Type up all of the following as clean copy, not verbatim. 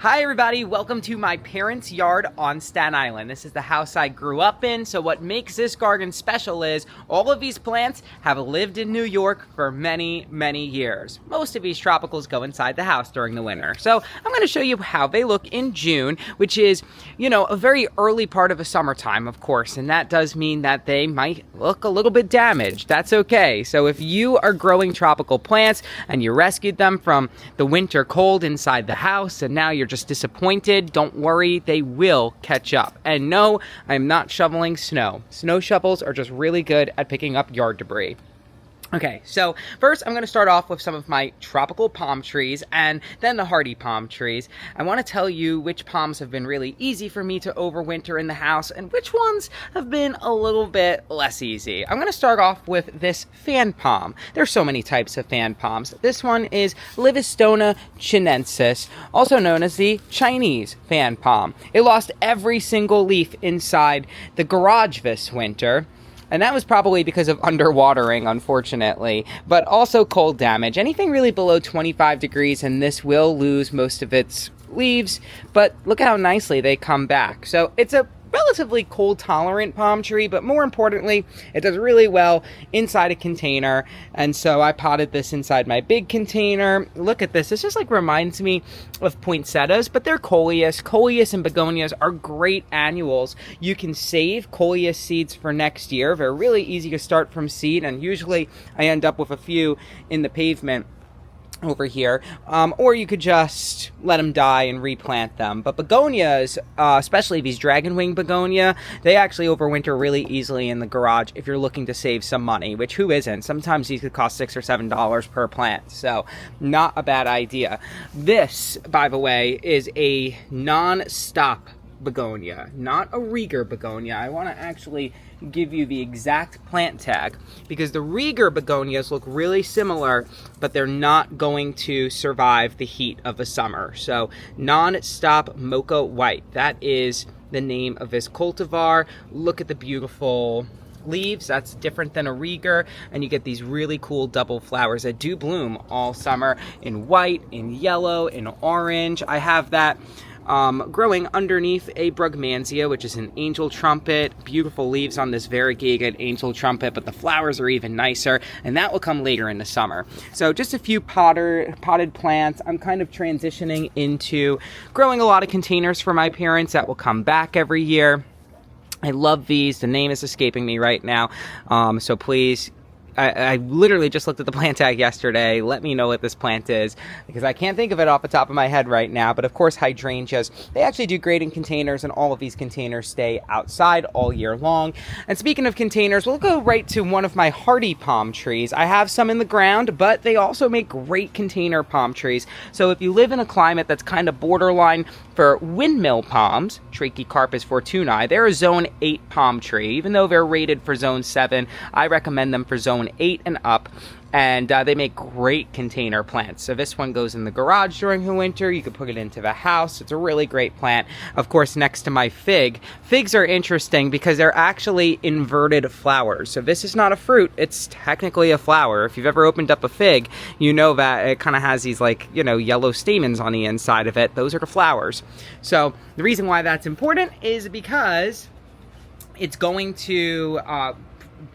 Hi everybody, welcome to my parents' yard on Staten Island. This is the house I grew up in, so what makes this garden special is all of these plants have lived in New York for many, many years. Most of these tropicals go inside the house during the winter. So I'm going to show you how they look in June, which is, a very early part of the summertime, of course, and that does mean that they might look a little bit damaged. That's okay. So if you are growing tropical plants and you rescued them from the winter cold inside the house and now you're just disappointed, don't worry, they will catch up. And no, I'm not shoveling snow. Snow shovels are just really good at picking up yard debris. Okay, so first I'm going to start off with some of my tropical palm trees and then the hardy palm trees. I want to tell you which palms have been really easy for me to overwinter in the house and which ones have been a little bit less easy. I'm going to start off with this fan palm. There's so many types of fan palms. This one is Livistona chinensis, also known as the Chinese fan palm. It lost every single leaf inside the garage this winter. And that was probably because of underwatering, unfortunately, but also cold damage. Anything really below 25 degrees and this will lose most of its leaves, but look how nicely they come back. So it's a relatively cold tolerant palm tree, but more importantly, it does really well inside a container. And so I potted this inside my big container. Look at this. This just reminds me of poinsettias, but they're coleus. Coleus and begonias are great annuals. You can save coleus seeds for next year. They're really easy to start from seed, and usually I end up with a few in the pavement over here, or you could just let them die and replant them. But begonias, especially these dragon wing begonia, they actually overwinter really easily in the garage if you're looking to save some money, which who isn't? Sometimes these could cost $6 or $7 per plant, so not a bad idea. This, by the way, is a non-stop begonia, not a Rieger begonia. I want to actually give you the exact plant tag because the Rieger begonias look really similar, but they're not going to survive the heat of the summer. So non-stop mocha white, that is the name of this cultivar. Look at the beautiful leaves. That's different than a Rieger, and you get these really cool double flowers that do bloom all summer in white, in yellow, in orange. I have that growing underneath a Brugmansia, which is an angel trumpet. Beautiful leaves on this variegated angel trumpet, but the flowers are even nicer, and that will come later in the summer. So just a few potted plants. I'm kind of transitioning into growing a lot of containers for my parents that will come back every year. I love these. The name is escaping me right now, so please, I literally just looked at the plant tag yesterday. Let me know what this plant is, because I can't think of it off the top of my head right now. But of course, hydrangeas, they actually do great in containers, and all of these containers stay outside all year long. And speaking of containers, we'll go right to one of my hardy palm trees. I have some in the ground, but they also make great container palm trees. So if you live in a climate that's kind of borderline for windmill palms, Trachycarpus fortunei, they're a zone 8 palm tree. Even though they're rated for zone 7, I recommend them for zone 8 and up, and they make great container plants. So this one goes in the garage during the winter. You could put it into the house. It's a really great plant. Of course, next to my fig. Figs are interesting because they're actually inverted flowers. So this is not a fruit. It's technically a flower. If you've ever opened up a fig, you know that it kind of has these yellow stamens on the inside of it. Those are the flowers. So the reason why that's important is because it's going to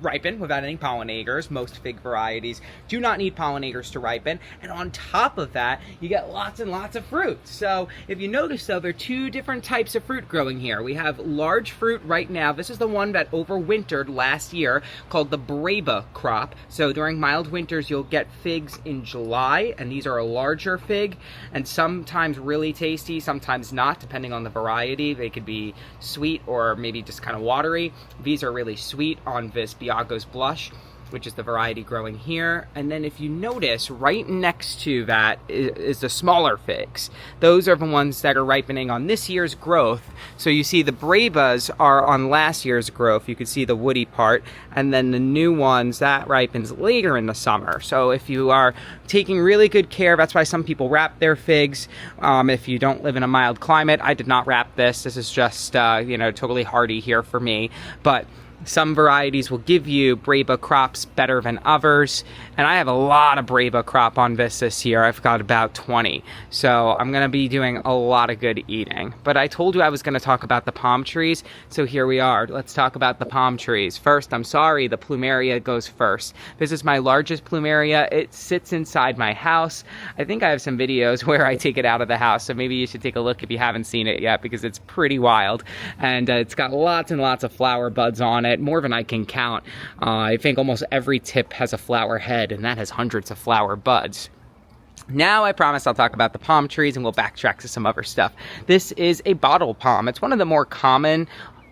ripen without any pollinators. Most fig varieties do not need pollinators to ripen, and on top of that you get lots and lots of fruit. So if you notice, though, there are two different types of fruit growing here. We have large fruit right now. This is the one that overwintered last year, called the Breba crop. So during mild winters you'll get figs in July, and these are a larger fig and sometimes really tasty, sometimes not, depending on the variety. They could be sweet or maybe just kind of watery. These are really sweet on this Biagos Blush, which is the variety growing here. And then if you notice, right next to that is the smaller figs. Those are the ones that are ripening on this year's growth. So you see the Brebas are on last year's growth. You can see the woody part. And then the new ones, that ripens later in the summer. So if you are taking really good care, that's why some people wrap their figs. If you don't live in a mild climate, I did not wrap this. This is just, totally hardy here for me. But Some varieties will give you Breba crops better than others, and I have a lot of Breba crop on this year. I've got about 20, so I'm gonna be doing a lot of good eating. But I told you I was gonna talk about the palm trees, so here we are. Let's talk about the palm trees. First, I'm sorry, the Plumeria goes first. This is my largest Plumeria. It sits inside my house. I think I have some videos where I take it out of the house, so maybe you should take a look if you haven't seen it yet, because it's pretty wild. And it's got lots and lots of flower buds on it, more than I can count. I think almost every tip has a flower head, and that has hundreds of flower buds. Now I promise I'll talk about the palm trees and we'll backtrack to some other stuff. This is a bottle palm. It's one of the more common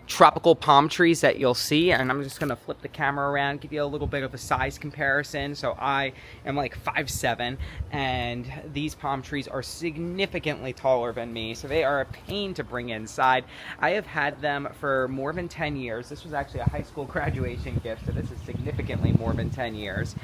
tropical palm trees that you'll see, and I'm just gonna flip the camera around, give you a little bit of a size comparison. So I am like 5'7", and these palm trees are significantly taller than me, so they are a pain to bring inside. I have had them for more than 10 years. This was actually a high school graduation gift, so this is significantly more than 10 years.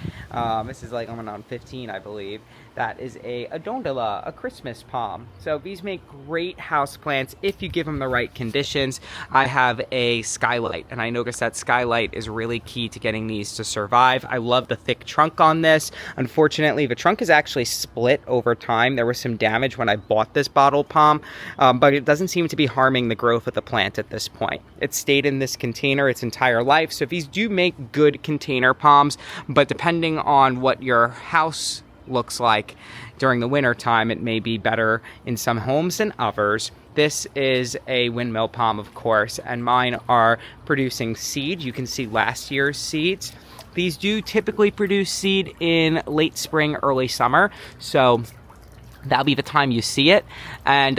This is like going on 15, I believe. That is a Calendula, a Christmas palm. So these make great house plants if you give them the right conditions. I have a skylight, and I noticed that skylight is really key to getting these to survive. I love the thick trunk on this. Unfortunately, the trunk is actually split over time. There was some damage when I bought this bottle palm, but it doesn't seem to be harming the growth of the plant at this point. It stayed in this container its entire life, so these do make good container palms, but depending on what your house looks like during the winter time, it may be better in some homes than others. This is a windmill palm, of course, and mine are producing seed. You can see last year's seeds. These do typically produce seed in late spring, early summer, so that'll be the time you see it. And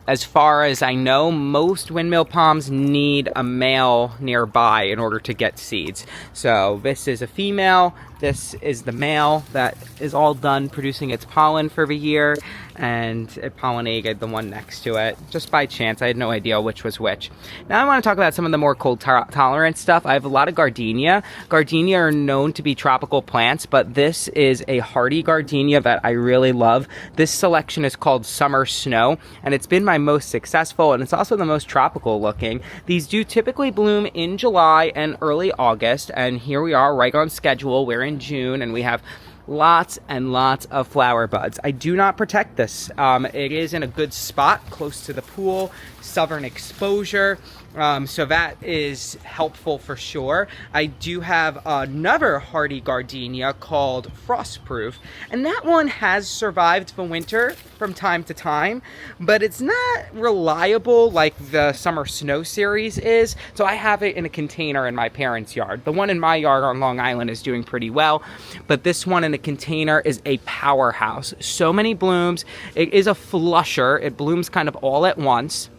as far as I know, most windmill palms need a male nearby in order to get seeds. So this is a female, this is the male that is all done producing its pollen for the year, and it pollinated the one next to it just by chance. I had no idea which was which. Now I want to talk about some of the more cold tolerant stuff. I have a lot of Gardenia. Gardenia are known to be tropical plants, but this is a hardy Gardenia that I really love. This selection is called Summer Snow, and it's been my most successful, and it's also the most tropical looking. These do typically bloom in July and early August, and here we are right on schedule. We're in June, and we have lots and lots of flower buds. I do not protect this. It is in a good spot close to the pool, southern exposure, so that is helpful for sure. I do have another hardy gardenia called Frostproof, and that one has survived the winter from time to time, but it's not reliable like the Summer Snow series is, so I have it in a container in my parents' yard. The one in my yard on Long Island is doing pretty well, but this one in a container is a powerhouse. So many blooms. It is a flusher. It blooms kind of all at once,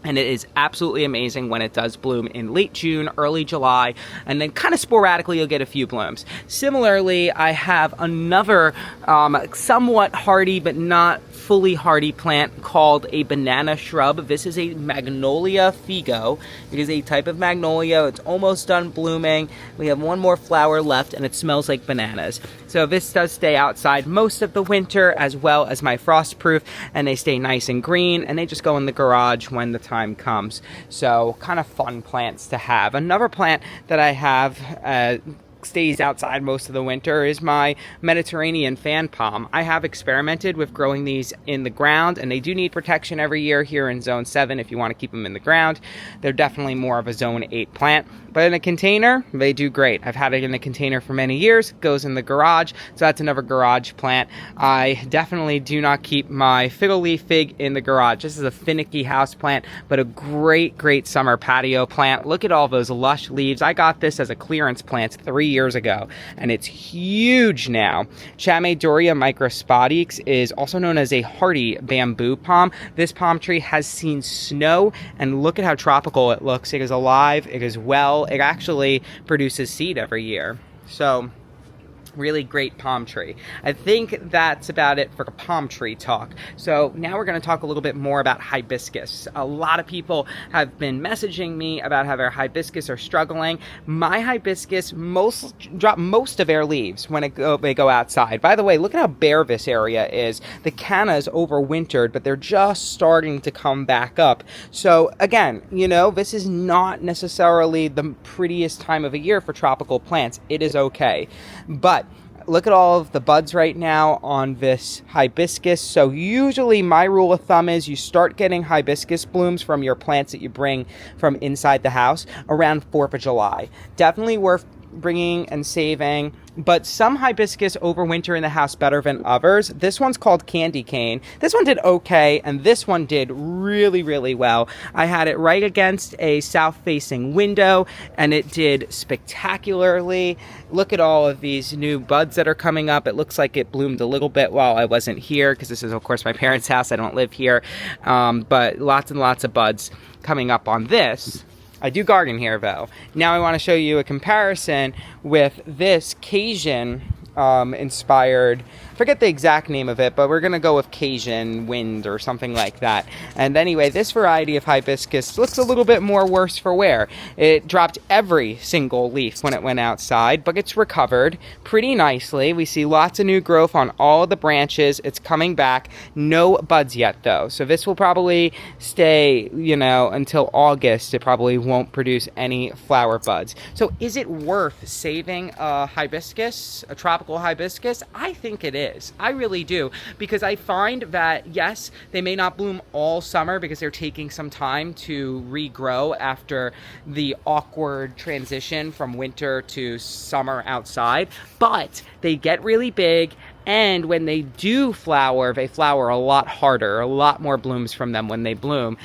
and it is absolutely amazing when it does bloom in late June, early July, and then kind of sporadically you'll get a few blooms. Similarly, I have another somewhat hardy but not fully hardy plant called a banana shrub. This is a Magnolia Figo. It is a type of magnolia. It's almost done blooming. We have one more flower left, and it smells like bananas. So this does stay outside most of the winter, as well as my Frostproof, and they stay nice and green, and they just go in the garage when the time comes. So kind of fun plants to have. Another plant that I have stays outside most of the winter is my Mediterranean fan palm. I have experimented with growing these in the ground, and they do need protection every year here in Zone 7 if you want to keep them in the ground. They're definitely more of a Zone 8 plant, but in a container, they do great. I've had it in a container for many years. It goes in the garage, so that's another garage plant. I definitely do not keep my Fiddle Leaf Fig in the garage. This is a finicky house plant, but a great, great summer patio plant. Look at all those lush leaves. I got this as a clearance plant 3 years ago, and it's huge now. Chamadorea Microspadix is also known as a hardy bamboo palm. This palm tree has seen snow, and look at how tropical it looks. It is alive, it is well, it actually produces seed every year. So Really great palm tree. I think that's about it for palm tree talk. So now we're going to talk a little bit more about hibiscus. A lot of people have been messaging me about how their hibiscus are struggling. My hibiscus drop most of their leaves when they go outside. By the way, look at how bare this area is. The canna's overwintered, but they're just starting to come back up. So again, you know, this is not necessarily the prettiest time of the year for tropical plants. It is okay. But look at all of the buds right now on this hibiscus. So usually my rule of thumb is you start getting hibiscus blooms from your plants that you bring from inside the house around 4th of July. Definitely worth bringing and saving, but some hibiscus overwinter in the house better than others. This one's called Candy Cane. This one did okay, and this one did really, really well. I had it right against a south-facing window, and it did spectacularly. Look at all of these new buds that are coming up. It looks like it bloomed a little bit while I wasn't here, because this is, of course, my parents' house. I don't live here, but lots and lots of buds coming up on this. I do garden here, though. Now I want to show you a comparison with this Cajun inspired, forget the exact name of it, but we're going to go with Cajun Wind or something like that. And anyway, this variety of hibiscus looks a little bit more worse for wear. It dropped every single leaf when it went outside, but it's recovered pretty nicely. We see lots of new growth on all of the branches. It's coming back. No buds yet, though. So this will probably stay, you know, until August. It probably won't produce any flower buds. So is it worth saving a hibiscus, a tropical hibiscus? I think it is. I really do, because I find that, yes, they may not bloom all summer because they're taking some time to regrow after the awkward transition from winter to summer outside, but they get really big. And when they do flower, they flower a lot harder, a lot more blooms from them when they bloom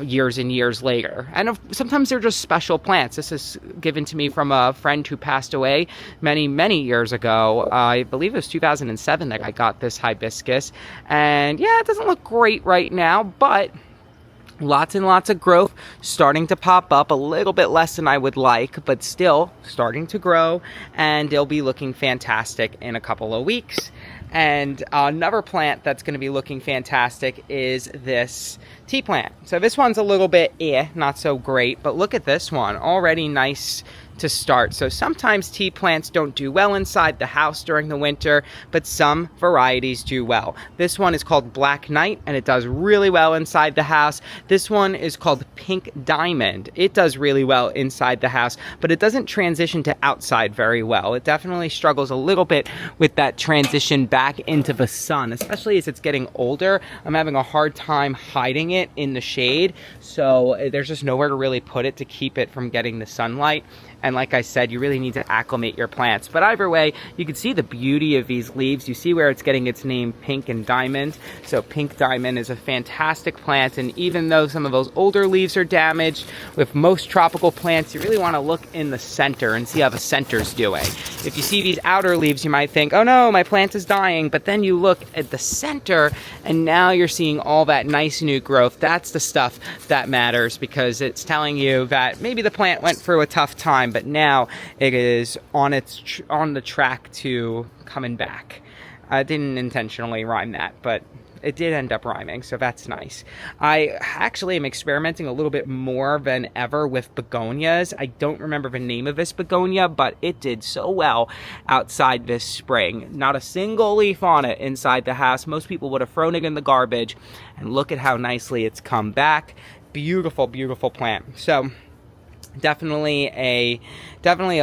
years and years later. And sometimes they're just special plants. This is given to me from a friend who passed away many, many years ago. I believe it was 2007 that I got this hibiscus. And yeah, it doesn't look great right now, but lots and lots of growth starting to pop up, a little bit less than I would like, but still starting to grow, and they'll be looking fantastic in a couple of weeks. And another plant that's going to be looking fantastic is this tea plant. So this one's a little bit not so great, but look at this one, already nice to start. So sometimes tea plants don't do well inside the house during the winter, but some varieties do well. This one is called Black Knight, and it does really well inside the house. This one is called Pink Diamond. It does really well inside the house, but it doesn't transition to outside very well. It definitely struggles a little bit with that transition back into the sun, especially as it's getting older. I'm having a hard time hiding it in the shade, so there's just nowhere to really put it to keep it from getting the sunlight. And like I said, you really need to acclimate your plants. But either way, you can see the beauty of these leaves. You see where it's getting its name, Pink and Diamond. So Pink Diamond is a fantastic plant. And even though some of those older leaves are damaged, with most tropical plants, you really want to look in the center and see how the center's doing. If you see these outer leaves, you might think, oh no, my plant is dying. But then you look at the center, and now you're seeing all that nice new growth. That's the stuff that matters, because it's telling you that maybe the plant went through a tough time, but now it is on the track to coming back. I didn't intentionally rhyme that, but it did end up rhyming, so that's nice. I actually am experimenting a little bit more than ever with begonias. I don't remember the name of this begonia, but it did so well outside this spring. Not a single leaf on it inside the house. Most people would have thrown it in the garbage, and look at how nicely it's come back. Beautiful, beautiful plant. So definitely a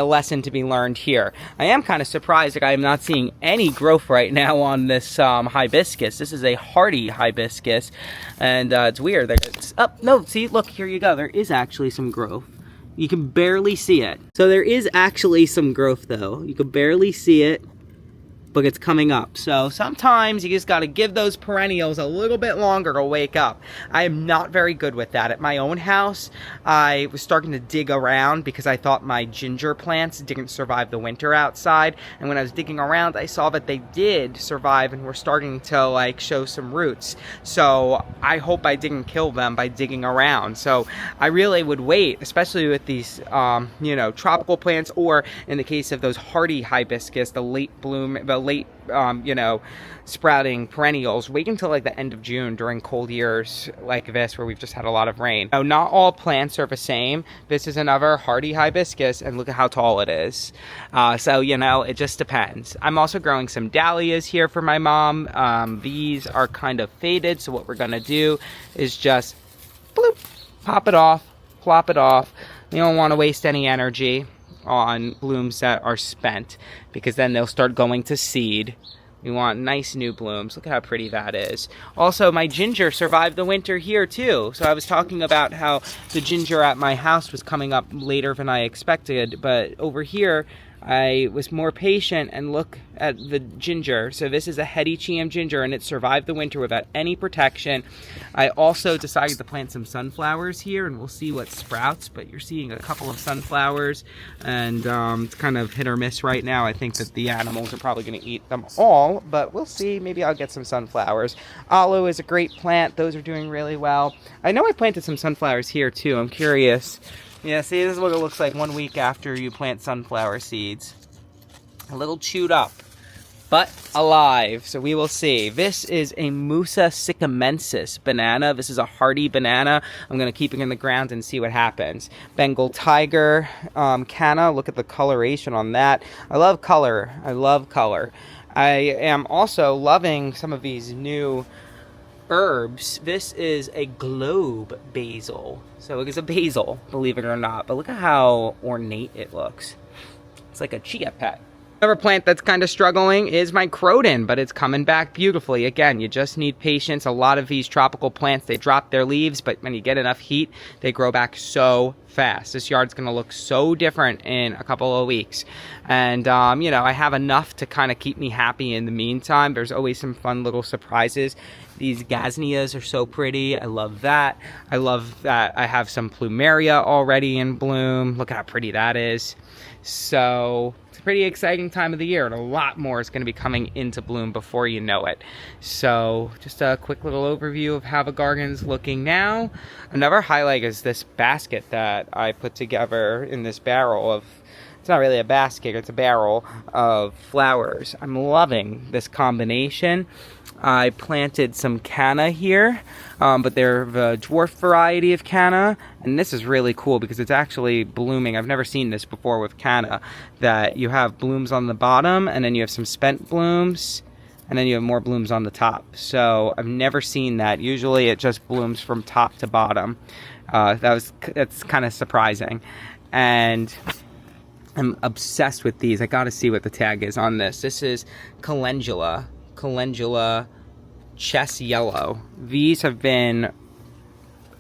lesson to be learned here. I am kind of surprised that I am not seeing any growth right now on this hibiscus. This is a hardy hibiscus, and it's weird that it's up. No, see, look, here you go. There is actually some growth. You can barely see it. So there is actually some growth, though. You can barely see it. but it's coming up. So sometimes you just got to give those perennials a little bit longer to wake up. I am not very good with that. At my own house, I was starting to dig around because I thought my ginger plants didn't survive the winter outside. And when I was digging around, I saw that they did survive and were starting to like show some roots. So I hope I didn't kill them by digging around. So I really would wait, especially with these, you know, tropical plants, or in the case of those hardy hibiscus, the late you know, sprouting perennials, wait until like the end of June during cold years like this where we've just had a lot of rain. Now, not all plants are the same. This is another hardy hibiscus, and look at how tall it is. So, you know, it just depends. I'm also growing some dahlias here for my mom. These are kind of faded, so what we're gonna do is just bloop, pop it off, plop it off. You don't want to waste any energy on blooms that are spent, because then they'll start going to seed. We want nice new blooms. Look at how pretty that is. Also, my ginger survived the winter here too. So I was talking about how the ginger at my house was coming up later than I expected, but over here I was more patient, and look at the ginger. So this is a Hedychium ginger, and it survived the winter without any protection. I also decided to plant some sunflowers here, and we'll see what sprouts, but you're seeing a couple of sunflowers, and it's kind of hit or miss right now. I think that the animals are probably going to eat them all, but we'll see. Maybe I'll get some sunflowers. Aloe is a great plant. Those are doing really well. I know I planted some sunflowers here too. I'm curious. Yeah, see, this is what it looks like 1 week after you plant sunflower seeds. A little chewed up, but alive, so we will see. This is a Musa sycamensis banana. This is a hardy banana. I'm going to keep it in the ground and see what happens. Bengal tiger canna. Look at the coloration on that. I love color. I love color. I am also loving some of these new herbs. This is a globe basil. So it is a basil, believe it or not. But look at how ornate it looks. It's like a chia pet. Another plant that's kind of struggling is my croton, but it's coming back beautifully. Again, you just need patience. A lot of these tropical plants, they drop their leaves, but when you get enough heat, they grow back so fast. This yard's going to look so different in a couple of weeks. And, you know, I have enough to kind of keep me happy in the meantime. There's always some fun little surprises. These Gardenias are so pretty. I love that. I love that I have some Plumeria already in bloom. Look how pretty that is. So it's a pretty exciting time of the year, and a lot more is going to be coming into bloom before you know it. So just a quick little overview of how the garden's looking now. Another highlight is this basket that I put together in this barrel of, it's not really a basket, it's a barrel of flowers. I'm loving this combination. I planted some canna here, but they're the dwarf variety of canna, and this is really cool because it's actually blooming. I've never seen this before with canna, that you have blooms on the bottom, and then you have some spent blooms, and then you have more blooms on the top. So I've never seen that. Usually it just blooms from top to bottom. That's kind of surprising, and I'm obsessed with these. I gotta see what the tag is on this. This is Calendula chess yellow. These have been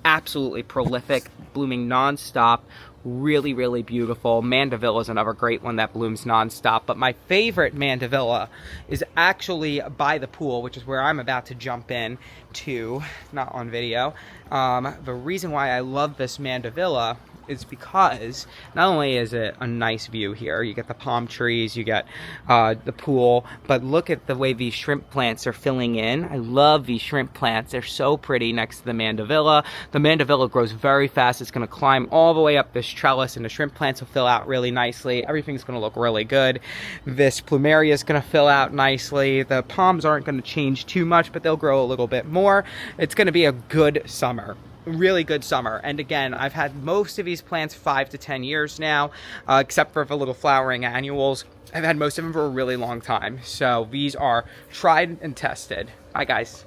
absolutely prolific, blooming non-stop, really, really beautiful. Mandevilla is another great one that blooms non-stop, but my favorite Mandevilla is actually by the pool, which is where I'm about to jump in to, not on video. The reason why I love this Mandevilla is because not only is it a nice view here, you get the palm trees, you get the pool, but look at the way these shrimp plants are filling in. I love these shrimp plants. They're so pretty next to the Mandevilla. The Mandevilla grows very fast. It's going to climb all the way up this trellis, and the shrimp plants will fill out really nicely. Everything's going to look really good. This Plumeria is going to fill out nicely. The palms aren't going to change too much, but they'll grow a little bit more. It's going to be a good summer. Really good summer. And again, I've had most of these plants 5 to 10 years now, except for the little flowering annuals. I've had most of them for a really long time. So these are tried and tested. Bye guys.